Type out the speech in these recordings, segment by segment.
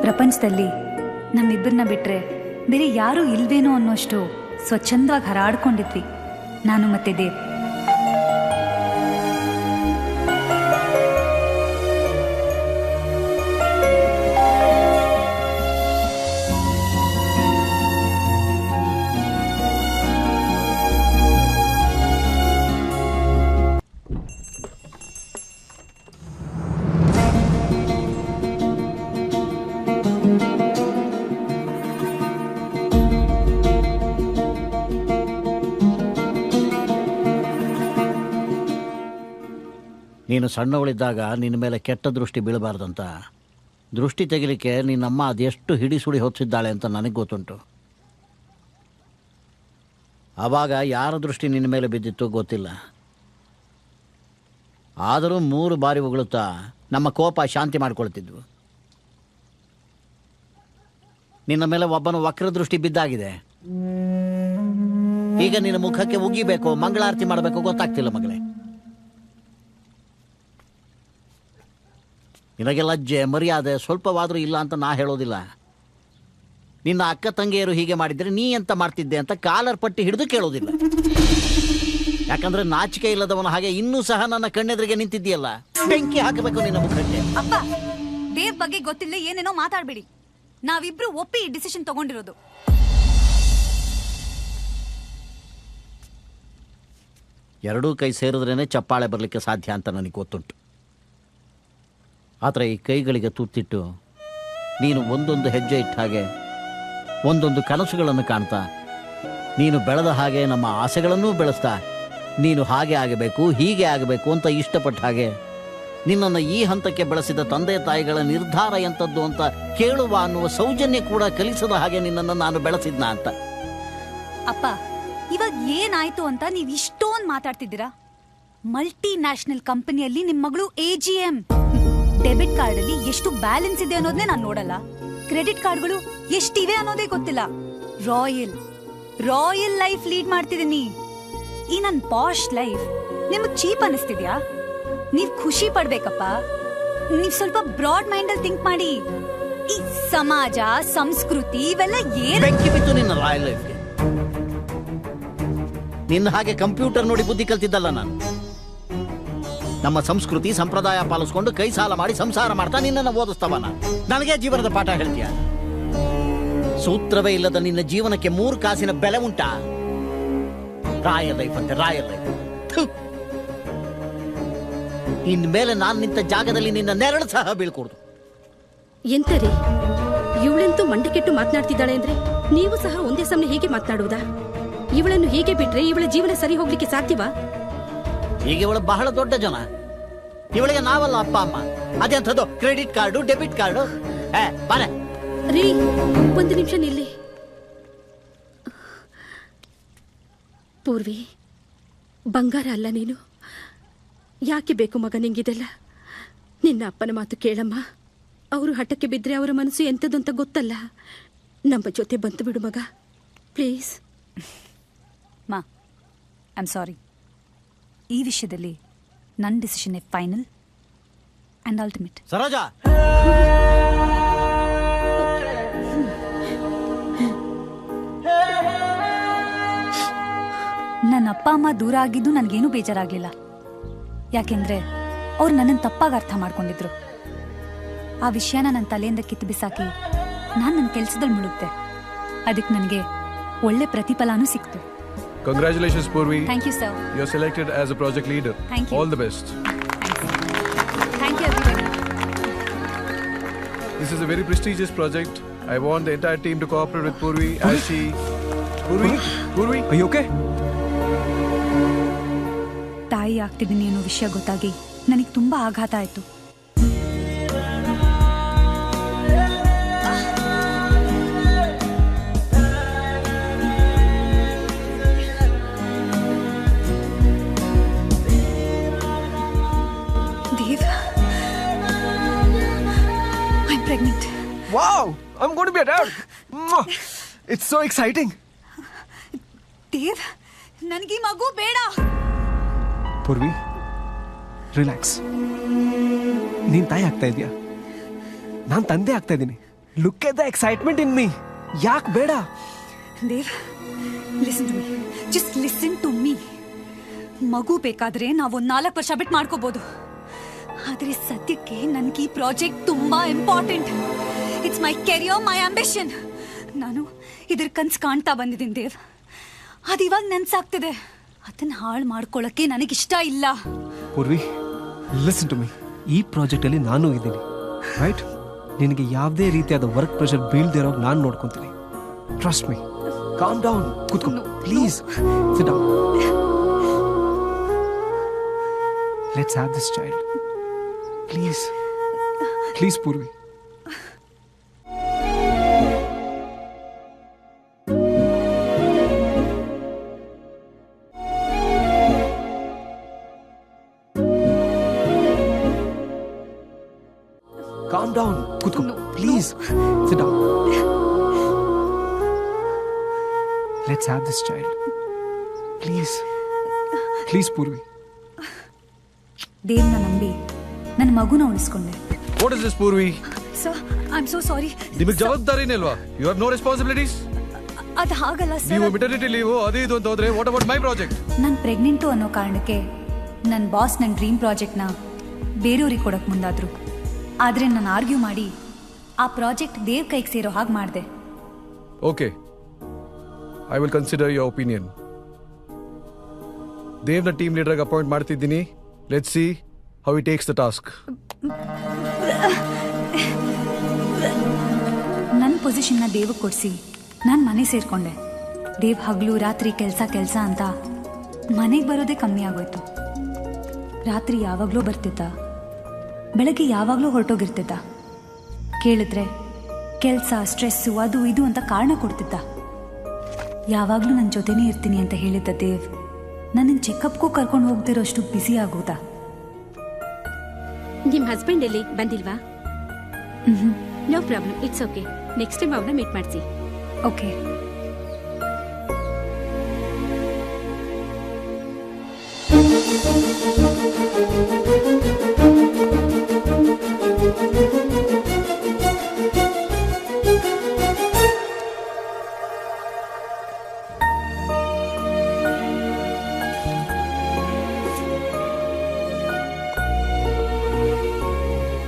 ಪ್ರಪಂಚದಲ್ಲಿ ನಮ್ಮಿಬ್ಬರನ್ನ ಬಿಟ್ರೆ ಬೇರೆ ಯಾರೂ ಇಲ್ವೇನೋ ಅನ್ನೋಷ್ಟು ಸ್ವಚ್ಛಂದವಾಗಿ ಹರಾಡ್ಕೊಂಡಿದ್ವಿ ನಾನು ಮತ್ತೆ ದೇವ್. ನೀನು ಸಣ್ಣವಳಿದ್ದಾಗ ನಿನ್ನ ಮೇಲೆ ಕೆಟ್ಟ ದೃಷ್ಟಿ ಬೀಳಬಾರ್ದಂತ ದೃಷ್ಟಿ ತೆಗಿಲಿಕ್ಕೆ ನಿನ್ನಮ್ಮ ಅದೆಷ್ಟು ಹಿಡಿಸುಡಿ ಹೊತ್ತಿದ್ದಾಳೆ ಅಂತ ನನಗೆ ಗೊತ್ತುಂಟು. ಆವಾಗ ಯಾರ ದೃಷ್ಟಿ ನಿನ್ನ ಮೇಲೆ ಬಿದ್ದಿತ್ತು ಗೊತ್ತಿಲ್ಲ. ಆದರೂ 3 ಬಾರಿ ಉಗುಳುತ್ತಾ ನಮ್ಮ ಕೋಪ ಶಾಂತಿ ಮಾಡಿಕೊಳ್ತಿದ್ವು. ನಿನ್ನ ಮೇಲೆ ಒಬ್ಬನ ವಕ್ರ ದೃಷ್ಟಿ ಬಿದ್ದಾಗಿದೆ. ಈಗ ನಿನ್ನ ಮುಖಕ್ಕೆ ಉಗಿಬೇಕು, ಮಂಗಳಾರತಿ ಮಾಡಬೇಕು ಗೊತ್ತಾಗ್ತಿಲ್ಲ ಮಗಳೇ. ನಿನಗೆ ಲಜ್ಜೆ ಮರ್ಯಾದೆ ಸ್ವಲ್ಪವಾದರೂ ಇಲ್ಲ ಅಂತ ನಾ ಹೇಳೋದಿಲ್ಲ. ನಿನ್ನ ಅಕ್ಕ ತಂಗಿಯರು ಹೀಗೆ ಮಾಡಿದರೆ ನೀ ಎಂತ ಮಾಡ್ತಿದ್ದೆ ಅಂತ ಕಾಲರ್ ಪಟ್ಟಿ ಹಿಡಿದು ಕೇಳೋದಿಲ್ಲ. ಯಾಕಂದ್ರೆ ನಾಚಿಕೆ ಇಲ್ಲದವನ ಹಾಗೆ ಇನ್ನೂ ಸಹ ನನ್ನ ಕಣ್ಣೆದುರಿಗೆ ನಿಂತಿದ್ದೀಯಲ್ಲ, ಬೆಂಕಿ ಹಾಕಬೇಕು ನಿನ್ನ ಮುಖಕ್ಕೆ. ಅಪ್ಪ, ದೇವ್ ಬಗ್ಗೆ ಗೊತ್ತಿಲ್ಲ ಏನೇನೋ ಮಾತಾಡ್ಬೇಡಿ. ನಾವಿಬ್ರು ಒಪ್ಪಿ ಈ ಡಿಸಿಷನ್ ತಗೊಂಡಿರೋದು. ಎರಡೂ ಕೈ ಸೇರಿದ್ರೇನೆ ಚಪ್ಪಾಳೆ ಬರಲಿಕ್ಕೆ ಸಾಧ್ಯ ಅಂತ ನನಗೆ ಗೊತ್ತುಂಟು. ಆದರೆ ಈ ಕೈಗಳಿಗೆ ತುತ್ತಿಟ್ಟು ನೀನು ಒಂದೊಂದು ಹೆಜ್ಜೆ ಇಟ್ಟ ಹಾಗೆ ಒಂದೊಂದು ಕನಸುಗಳನ್ನು ಕಾಣ್ತಾ, ನೀನು ಬೆಳೆದ ಹಾಗೆ ನಮ್ಮ ಆಸೆಗಳನ್ನೂ ಬೆಳೆಸ್ತಾ, ನೀನು ಹಾಗೆ ಆಗಬೇಕು ಹೀಗೆ ಆಗಬೇಕು ಅಂತ ಇಷ್ಟಪಟ್ಟ ಹಾಗೆ ನಿನ್ನನ್ನು ಈ ಹಂತಕ್ಕೆ ಬೆಳೆಸಿದ ತಂದೆ ತಾಯಿಗಳ ನಿರ್ಧಾರ ಎಂಥದ್ದು ಅಂತ ಕೇಳುವ ಅನ್ನುವ ಸೌಜನ್ಯ ಕೂಡ ಕಲಿಸದ ಹಾಗೆ ನಿನ್ನನ್ನು ನಾನು ಬೆಳೆಸಿದ್ನ ಅಂತ. ಅಪ್ಪ, ಇವಾಗ ಏನಾಯ್ತು ಅಂತ ನೀವು ಇಷ್ಟೊಂದು ಮಾತಾಡ್ತಿದ್ದೀರಾ? ಮಲ್ಟಿ ನ್ಯಾಷನಲ್ ಕಂಪನಿಯಲ್ಲಿ ನಿಮ್ಮ ಮಗಳು AGM. ಡೆಬಿಟ್ ಕಾರ್ಡ್ ಅಲ್ಲಿ ಎಷ್ಟು ಬ್ಯಾಲೆನ್ಸ್ ಇದೆ ಅನ್ನೋದನ್ನೇ ನಾನು ನೋಡಲ್ಲ. ಕ್ರೆಡಿಟ್ ಕಾರ್ಡ್ಗಳು ಎಷ್ಟಿವೆ ಅನ್ನೋದೇ ಗೊತ್ತಿಲ್ಲ. ರಾಯಲ್ ಲೈಫ್ ಲೀಡ್ ಮಾಡ್ತಿದ್ದೀನಿ. ಈ ನನ್ ಪಾಶ್ ಲೈಫ್ ನಿಮಗ್ ಚೀಪ್ ಅನಿಸ್ತಿದ್ಯಾ? ನೀವ್ ಖುಷಿ ಪಡ್ಬೇಕಪ್ಪ. ನೀವ್ ಸ್ವಲ್ಪ ಬ್ರಾಡ್ ಮೈಂಡ್ ಅಲ್ಲಿ ಥಿಂಕ್ ಮಾಡಿ. ಈ ಸಮಾಜ ಸಂಸ್ಕೃತಿ ಇವೆಲ್ಲ ಏನು ಬೆಂಕಿ ಬಿತ್ತು ನಿನ್ನ ರಾಯಲ್ ಲೈಫ್ಗೆ. ನಿನ್ನ ಹಾಗೆ ಕಂಪ್ಯೂಟರ್ ನೋಡಿ ಬುದ್ಧಿ ಕಲ್ತಿದ್ದಲ್ಲ ನಾನು. ನಮ್ಮ ಸಂಸ್ಕೃತಿ ಸಂಪ್ರದಾಯ ಪಾಲಿಸ್ಕೊಂಡು ಕೈ ಸಾಲ ಮಾಡಿ ಸಂಸಾರ ಮಾಡ್ತಾ ನಿನ್ನನ್ನು ಓದಿಸ್ತವನ. ನನಗೆ ಜೀವನದ ಪಾಠ ಹೇಳ್ತೀಯ? ಸೂತ್ರವೇ ಇಲ್ಲದ ನಿನ್ನ ಜೀವನಕ್ಕೆ 3 ಕಾಸಿನ ಬೆಲೆ ಉಂಟಾ? ರಾಯಲ್ ಲೈಫ್ ಅಂತೆ ರಾಯಲ್ ಲೈಫ್. ಇನ್ಮೇಲೆ ನಾನು ನಿಂತ ಜಾಗದಲ್ಲಿ ನಿನ್ನ ನೆರಳು ಸಹ ಬೀಳ್ಕೊಡ್ದು. ಎಂತರಿ ಇವಳೆಂತೂ ಮಂಡೆ ಕೆಟ್ಟು ಮಾತನಾಡ್ತಿದ್ದಾಳೆ ಅಂದ್ರೆ ನೀವು ಸಹ ಒಂದೇ ಸಮನೆ ಹೀಗೆ ಮಾತನಾಡುವುದಾ? ಇವಳನ್ನು ಹೀಗೆ ಬಿಟ್ರೆ ಇವಳ ಜೀವನ ಸರಿ ಹೋಗ್ಲಿಕ್ಕೆ ಸಾಧ್ಯವಾ? ಈಗ ಇವಳು ಬಹಳ ದೊಡ್ಡ ಜನ. ಇವಳಿಗೆ ನಾವಲ್ಲ ಅಪ್ಪ ಅಮ್ಮ. ಅದೆಂಥದ್ದು ಕ್ರೆಡಿಟ್ ಕಾರ್ಡು ಡೆಬಿಟ್ ಕಾರ್ಡು? ಬಾರೆ ರೀ, ಒಂದು ನಿಮಿಷ ನಿಲ್ಲಿ. ಪೂರ್ವಿ, ಬಂಗಾರ ಅಲ್ಲ ನೀನು. ಯಾಕೆ ಬೇಕು ಮಗ ನಿಂಗಿದೆಲ್ಲ? ನಿನ್ನ ಅಪ್ಪನ ಮಾತು ಕೇಳಮ್ಮ. ಅವರು ಹಠಕ್ಕೆ ಬಿದ್ದರೆ ಅವರ ಮನಸ್ಸು ಎಂಥದ್ದು ಅಂತ ಗೊತ್ತಲ್ಲ. ನಮ್ಮ ಜೊತೆ ಬಂತು ಬಿಡು ಮಗ, ಪ್ಲೀಸ್. ಮಾ, ಐ ಆಮ್ ಸಾರಿ. ಈ ವಿಷಯದಲ್ಲಿ ನನ್ನ decision final and ultimate. Saroja, ನನ್ನ ಅಪ್ಪ ಅಮ್ಮ ದೂರ ಆಗಿದ್ದು ನನಗೇನು ಬೇಜಾರಾಗ್ಲಿಲ್ಲ. ಯಾಕೆಂದ್ರೆ ಅವ್ರು ನನ್ನನ್ನು ತಪ್ಪಾಗಿ ಅರ್ಥ ಮಾಡ್ಕೊಂಡಿದ್ರು. ಆ ವಿಷಯನ ನನ್ನ ತಲೆಯಿಂದ ಕಿತ್ತು ಬಿಸಾಕಿ ನಾನು ನನ್ನ ಕೆಲಸದಲ್ಲಿ ಮುಳುಗ್ತೆ. ಅದಕ್ಕೆ ನನಗೆ ಒಳ್ಳೆ ಪ್ರತಿಫಲನೂ ಸಿಕ್ತು. Congratulations, Purvi. Thank you, sir. You're selected as a project leader. Thank you. All the best. Thank you, everybody. This is a very prestigious project. I want the entire team to cooperate with Purvi as she... Purvi? Are you okay? ತಾಯಿ ಆಗ್ತಿದ್ದೀನಿ ಅನ್ನೋ ವಿಷಯ ಗೊತ್ತಾಗಿ ನನಗೆ ತುಂಬಾ ಆಘಾತ ಆಯ್ತು. Wow! I'm going to be a dad! It's so exciting! Dev, ನನಗೆ ಮಗು ಬೇಡ. ಪೂರ್ವಿ, ರಿಲ್ಯಾಕ್ಸ್. ನೀನ್ ತಾಯಿ ಆಗ್ತಾ ಇದೀಯಾ, ನಾನ್ ತಂದೆ ಆಗ್ತಾ ಇದ್ದೀನಿ. Look at the excitement in me. ಯಾಕೆ ಬೇಡ? Dev, listen to me, just listen to me. ಮಗು ಬೇಕಾದ್ರೆ ನಾವು 4 ವರ್ಷ ಬಿಟ್ಟು ಮಾಡ್ಕೋಬಹುದು. ಆದ್ರೆ ಸದ್ಯಕ್ಕೆ ನನಗೆ ಈ ಪ್ರಾಜೆಕ್ಟ್ ತುಂಬಾ important. It's my career, my ambition. ನಾನು ಇದ್ರ ಕನ್ಸು ಕಾಣ್ತಾ ಬಂದಿದ್ದೀನಿ ದೇವ್. ಅದು ಇವಾಗ ನೆನ್ಸಾಗ್ತಿದೆ. ಅದನ್ನ ಹಾಳು ಮಾಡ್ಕೊಳ್ಳೋಕೆ ನನಗಿಷ್ಟ ಇಲ್ಲ. Purvi, listen to me. ಈ ಪ್ರಾಜೆಕ್ಟ್ ಅಲ್ಲಿ ನಾನು ಇದ್ದೀನಿ, ರೈಟ್? ನಿನಗೆ ಯಾವುದೇ ರೀತಿಯಾದ ವರ್ಕ್ ಪ್ರೆಷರ್ ಬೀಳ್ದೇ ಇರೋ ನಾನು ನೋಡ್ಕೊಂತೀನಿ. Trust me. Calm down. ಕೂತ್ಕೋ please. Sit down. Let's have this child. Please please Purvi. Calm down. Kutko, please. Sit down. Let's have this child. Please. Please, Purvi. ದೇವ್ನ ನಂಬಿ ನನ್ನ ಮಗುನ ಉಳಿಸ್ಕೊಂಡೆ. What is this, Purvi? Sir, I am so sorry. ನಿಮಗೆ ಜವಾಬ್ದಾರಿನೇ ಇಲ್ವಾ? You have no responsibilities? ಅದು ಹಾಗಲ್ಲ sir. ನೀವು maternity leave ಅದು ಇದು ಅಂತ ಹೋದ್ರೆ ವಾಟ್ ಅಬೌಟ್ ಮೈ ಪ್ರಾಜೆಕ್ಟ್? ನಾನು ಪ್ರೆಗ್ನೆಂಟು ಅನ್ನೋ ಕಾರಣಕ್ಕೆ ನನ್ನ ಬಾಸ್ ನನ್ನ ಡ್ರೀಮ್ ಪ್ರಾಜೆಕ್ಟ್ನ ಬೇರೆಯವ್ರಿಗೆ ಕೊಡಕ್ಕೆ ಮುಂದಾದ್ರು. ಆದರೆ ನಾನು ಆರ್ಗ್ಯೂ ಮಾಡಿ ಆ ಪ್ರಾಜೆಕ್ಟ್ ದೇವ್ ಕೈಗೆ ಸೇರೋ ಹಾಗೆ ಮಾಡಿದೆ. Okay, I will consider your opinion. ದೇವ್ನ ಟೀಮ್ ಲೀಡರ್ಗೆ ಅಪಾಯಿಂಟ್ ಮಾಡ್ತಿದ್ದೀನಿ. Let's see how he takes the task. ನನ್ನ ಪೊಸಿಷನ್ನ ದೇವಕ್ಕೆ ಕೊಡಿಸಿ ನಾನು ಮನೆ ಸೇರಿಕೊಂಡೆ. ದೇವ್ ಹಗಲು ರಾತ್ರಿ ಕೆಲಸ ಅಂತ ಮನೆಗೆ ಬರೋದೇ ಕಮ್ಮಿ ಆಗೋಯ್ತು. ರಾತ್ರಿ ಯಾವಾಗಲೂ ಬರ್ತಿದ್ದ, ಬೆಳಗ್ಗೆ ಯಾವಾಗಲೂ ಹೊರಟೋಗಿರ್ತಿದ್ದ. ಕೇಳಿದ್ರೆ ಕೆಲಸ, ಸ್ಟ್ರೆಸ್ಸು, ಅದು ಇದು ಅಂತ ಕಾರಣ ಕೊಡ್ತಿದ್ದ. ಯಾವಾಗಲೂ ನನ್ನ ಜೊತೆನೇ ಇರ್ತೀನಿ ಅಂತ ಹೇಳಿದ್ದ ದೇವ್ ನನ್ನನ್ನು ಚೆಕಪ್ಗೂ ಕರ್ಕೊಂಡು ಹೋಗ್ದಿರೋಷ್ಟು ಬ್ಯುಸಿ ಆಗೋದ. ನಿಮ್ಮ ಹಸ್ಬೆಂಡ್ ಎಲ್ಲಿ ಬಂದಿಲ್ವಾ? No problem, it's okay. Next time ಅವ್ರನ್ನ ಮೀಟ್ ಮಾಡಿಸಿ. ಓಕೆ.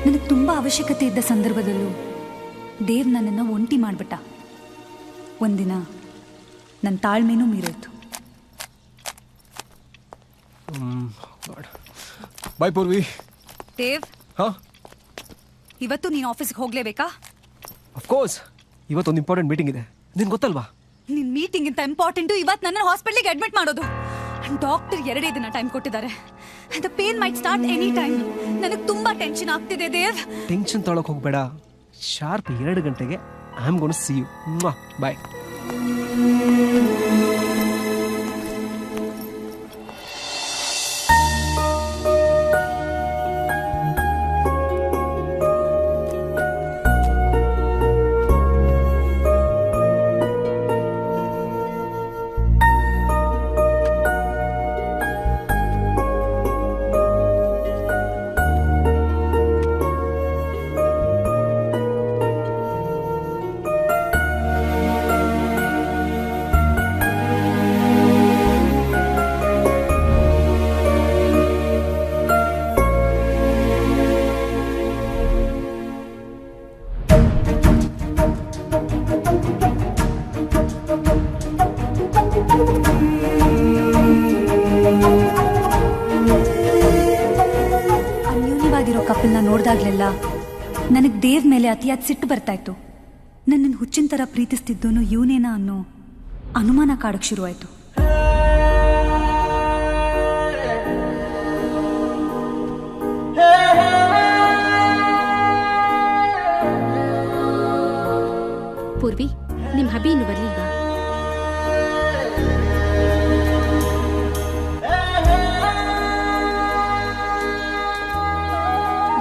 ನನಗೆ ತುಂಬ ಅವಶ್ಯಕತೆ ಇದ್ದ ಸಂದರ್ಭದಲ್ಲೂ ದೇವ್ ನನ್ನನ್ನು ಒಂಟಿ ಮಾಡಿಬಿಟ್ಟ. ಒಂದಿನ ನನ್ನ ತಾಳ್ಮೆನೂ ಮೀರೋಯ್ತು. ಬಾಯ್ ಪೂರ್ವಿ. ದೇವ್, ಹಾಂ, ಇವತ್ತು ನೀನು ಆಫೀಸ್ಗೆ ಹೋಗಲೇಬೇಕಾ? ಅಫ್ಕೋರ್ಸ್. ಇವತ್ತೊಂದು ಇಂಪಾರ್ಟೆಂಟ್ ಮೀಟಿಂಗ್ ಇದೆ, ನಿನ್ಗೆ ಗೊತ್ತಲ್ವಾ? ನಿನ್ನ ಮೀಟಿಂಗ್ ಇಂತ ಇಂಪಾರ್ಟೆಂಟು ಇವತ್ತು ನನ್ನ ಹಾಸ್ಪಿಟಲ್ಗೆ ಅಡ್ಮಿಟ್ ಮಾಡೋದು. ಡಾಕ್ಟರ್ 2 ದಿನ ಟೈಮ್ ಕೊಟ್ಟಿದ್ದಾರೆ. The pain might start any time. ನನಗೆ ತುಂಬಾ ಟೆನ್ಷನ್ ಆಗ್ತಿದೆ ದೇವ್. ಟೆನ್ಷನ್ ತೊಗೊಳಕ್ ಹೋಗ್ಬೇಡ. ಶಾರ್ಪ್ 2 ಗಂಟೆಗೆ I am going to see you. Bye. ಅನ್ಯೂನ್ಯವಾಗಿರೋ ಕಪಲ್ನ ನೋಡಿದಾಗ್ಲೆಲ್ಲ ನನಗೆ ದೇವ್ ಮೇಲೆ ಅತಿಯಾದ ಸಿಟ್ಟು ಬರ್ತಾ ಇತ್ತು. ನನ್ನನ್ನು ಹುಚ್ಚಿನ ಥರ ಪ್ರೀತಿಸ್ತಿದ್ದೋನು ಇವನೇನಾ ಅನ್ನೋ ಅನುಮಾನ ಕಾಡಕ್ಕೆ ಶುರುವಾಯಿತು. ಪೂರ್ವಿ, ನಿಮ್ಮ ಹಬಿ ಇನ್ನು ಬರ್ಲಿಲ್ವಾ?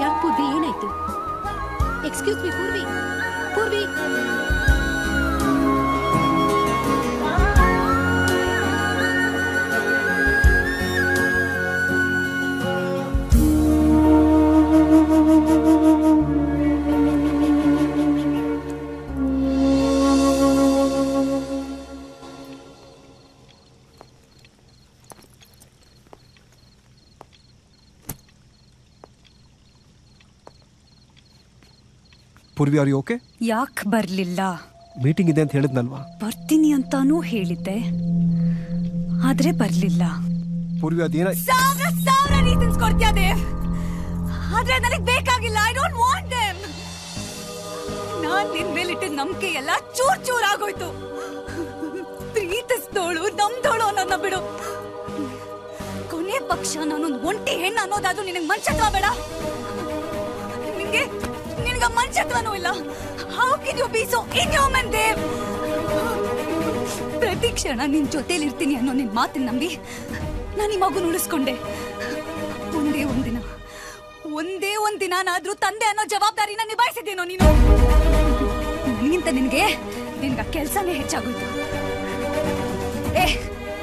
ಯಾಕೆ ಪೂರ್ವಿ, ಏನಾಯ್ತು? Excuse me Purvi. ಪೂರ್ವಿ, ಪೂರ್ವಿ ಅವ್ರಿಗೆ ಓಕೆ? ಯಾಕೆ ಬರ್ಲಿಲ್ಲ? ಮೀಟಿಂಗ್ ಇದೆ ಅಂತ ಹೇಳಿದ್ನಲ್ವಾ? ಬರ್ತೀನಿ ಅಂತಾನೂ ಹೇಳಿದ್ದೆ, ಆದ್ರೆ ಬರ್ಲಿಲ್ಲ. ಪೂರ್ವಿ ಅದೇನ ಸಾವಿರ ರೀಸನ್ಸ್ ಕೊಡ್ತೀಯ ದೇವ್, ಆದ್ರೆ ನನಗ್ ಬೇಕಾಗಿಲ್ಲ. I don't want them. ನಾನ್ ನಿನ್ ಮೇಲಿಟ್ಟಿದ್ದ ನಂಬಿಕೆ ಎಲ್ಲ ಚೂರ್ ಚೂರ್ ಆಗೋಯ್ತು. ಪ್ರೀತಿಸ್ದೋಳು ನಮ್ದೋಳು ಅನ್ನೋದನ್ನ ಬಿಡು. ಕೊನೆ ಪಕ್ಷ ನಾನೊಂದು ಒಂಟಿ ಹೆಣ್ಣು ಅನ್ನೋದಾದ್ರೂ ನಿನಗ್ ಮನ್ಸತ್ವ ಬೇಡ? ನಿನಗ ಮನ್ಸತ್ವನೂ ಇಲ್ಲ. How can you be so inhuman Dev? ಪ್ರತಿ ಕ್ಷಣ ನಿನ್ ಜೊತೆಲಿ ಇರ್ತೀನಿ ಅನ್ನೋ ನಿನ್ ಮಾತಿನ ನಂಬಿ ನಾನು ಈ ಮಗುನ ಉಳಿಸ್ಕೊಂಡೆ. ಒಂದೇ ಒಂದಿನಾದ್ರೂ ತಂದೆ ಅನ್ನೋ ಜವಾಬ್ದಾರಿನ ನಿಭಾಯಿಸಿದ್ದೇನೋ ನೀನು? ನಿನ್ಗಿಂತ ನಿನ್ಗೆ ಕೆಲ್ಸನೇ ಹೆಚ್ಚಾಗೋಯ್ತು.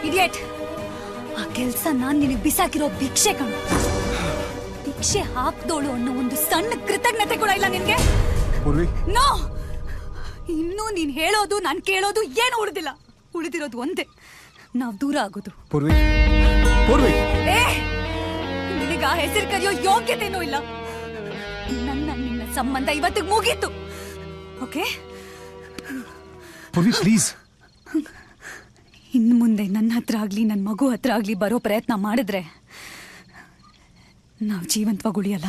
ಇಡಿಯಟ್, ಆ ಕೆಲ್ಸ ನಾನ್ ನಿನಗೆ ಬಿಸಾಕಿರೋ ಭಿಕ್ಷೆ ಕಣು. ಭಿಕ್ಷೆ ಹಾಕ್ದೋಳು ಅನ್ನೋ ಒಂದು ಸಣ್ಣ ಕೃತಜ್ಞತೆ ಕೂಡ ಇಲ್ಲ ನಿನ್ಗೆ. ನೋ, ಇನ್ನೂ ನೀನ್ ಹೇಳೋದು ನಾನ್ ಕೇಳೋದು ಏನು ಉಳಿದಿಲ್ಲ. ಉಳಿದಿರೋದು ಒಂದೇ, ನಾವ್ ದೂರ ಆಗೋದು. ನಿನಗ ಹೆಸರು ಕರೆಯೋ ಯೋಗ್ಯತೆನೂ ಇಲ್ಲ. ನಿನ್ನ ಸಂಬಂಧ ಇವತ್ತಿಗೆ ಮುಗೀತು. ಓಕೆ? ಪ್ಲೀಸ್, ಇನ್ನು ಮುಂದೆ ನನ್ನ ಹತ್ರ ಆಗ್ಲಿ ನನ್ನ ಮಗು ಹತ್ರ ಆಗ್ಲಿ ಬರೋ ಪ್ರಯತ್ನ ಮಾಡಿದ್ರೆ ನಾವ್ ಜೀವಂತವಾಗಿ ಉಳಿಯಲ್ಲ.